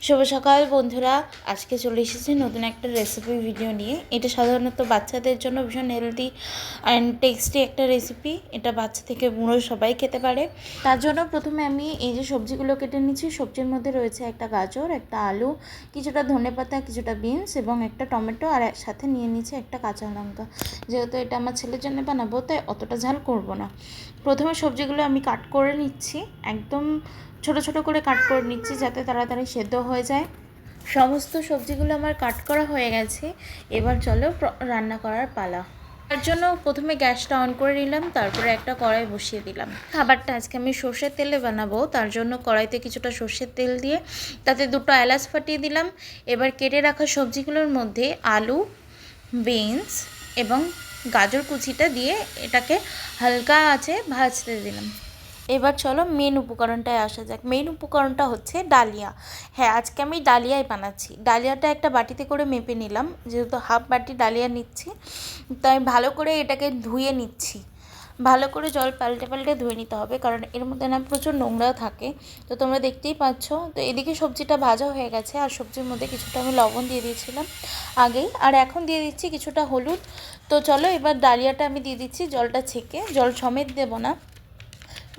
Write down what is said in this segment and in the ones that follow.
শুভ সকাল বন্ধুরা, আজকে চলে এসেছি নতুন একটা রেসিপি ভিডিও নিয়ে। এটা সাধারণত বাচ্চাদের জন্য ভীষণ হেলদি অ্যান্ড টেস্টি একটা রেসিপি। এটা বাচ্চা থেকে বুড়ো সবাই খেতে পারে। তার জন্য প্রথমে আমি এই যে সবজিগুলো কেটে নিচ্ছি। সবজির মধ্যে রয়েছে একটা গাজর, একটা আলু, কিছুটা ধনেপাতা, কিছুটা বিনস এবং একটা টমেটো, আর সাথে নিয়ে নিচ্ছি একটা কাঁচা লঙ্কা। যেহেতু এটা আমার ছেলের জন্য বানাবো, তাই অতটা ঝাল করব না। প্রথমে সবজিগুলো আমি কাট করে নিচ্ছি, একদম ছোট ছোট করে কাট করে নিচ্ছি যাতে তাড়াতাড়ি সেদ্ধ হয়ে যায়। সমস্ত সবজিগুলো আমার কাট করা হয়ে গেছে। এবার চলো রান্না করার পালা। তার জন্য প্রথমে গ্যাসটা অন করে নিলাম, তারপরে একটা কড়াই বসিয়ে দিলাম। খাবারটা আজকে আমি সর্ষের তেলে বানাবো, তার জন্য কড়াইতে কিছুটা সর্ষের তেল দিয়ে তাতে দুটো এলাচ ফাটিয়ে দিলাম। এবার কেটে রাখা সবজিগুলোর মধ্যে আলু, বিনস এবং গাজর কুচিটা দিয়ে এটাকে হালকা আঁচে ভাজতে দিলাম। এবার চলো মেন উপকরণটায় আসা যাক। মেন উপকরণটা হচ্ছে ডালিয়া। হ্যাঁ, আজকে আমি ডালিয়াই বানাচ্ছি। ডালিয়াটা একটা বাটিতে করে মেপে নিলাম, যেহেতু হাফ বাটি ডালিয়া নিচ্ছি, তাই ভালো করে এটাকে ধুয়ে নিচ্ছি। ভালো করে জল পাল্টে পাল্টে ধুয়ে নিতে হবে, কারণ এর মধ্যে না প্রচুর নোংরা থাকে। তো তোমরা দেখতেই পাচ্ছ। তো এদিকে সবজিটা ভাজা হয়ে গেছে, আর সবজির মধ্যে কিছুটা আমি লবণ দিয়ে দিয়েছিলাম আগেই, আর এখন দিয়ে দিচ্ছি কিছুটা হলুদ। তো চলো এবার ডালিয়াটা আমি দিয়ে দিচ্ছি জলটা ছেঁকে, জল সমেত দেবো না।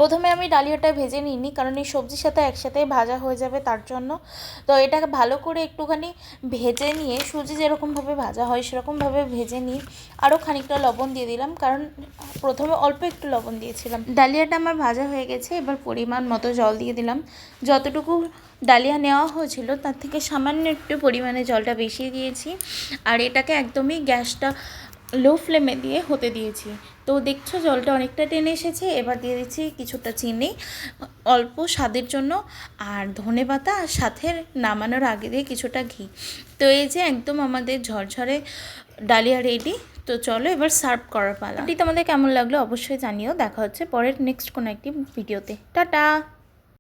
প্রথমে আমি ডালিয়াটা ভেজে নিইনি, কারণ এই সবজির সাথে একসাথেই ভাজা হয়ে যাবে তার জন্য। তো এটাকে ভালো করে একটুখানি ভেজে নিয়ে, সুজি যেরকমভাবে ভাজা হয় সেরকমভাবে ভেজে নিই। আরও খানিকটা লবণ দিয়ে দিলাম, কারণ প্রথমে অল্প একটু লবণ দিয়েছিলাম। ডালিয়াটা আমার ভাজা হয়ে গেছে। এবার পরিমাণ মতো জল দিয়ে দিলাম। যতটুকু ডালিয়া নেওয়া হয়েছিল তার থেকে সামান্য একটু পরিমাণে জলটা বেশি দিয়েছি, আর এটাকে একদমই গ্যাসটা লো ফ্লেমে দিয়ে হতে দিয়েছি। তো দেখছো জলটা অনেকটা টেনে এসেছে। এবার দিয়ে দিচ্ছি কিছুটা চিনি অল্প স্বাদের জন্য, আর ধনেপাতা, আর সাথে নামানোর আগে দিয়ে কিছুটা ঘি। তো এই যে একদম আমাদের ঝরঝরে ডালিয়া রেডি। তো চলো এবার সার্ভ করার পালা। এটি তোমাদের কেমন লাগলো অবশ্যই জানিও। দেখা হচ্ছে পরের নেক্সট কোনো একটি ভিডিওতে। টাটা।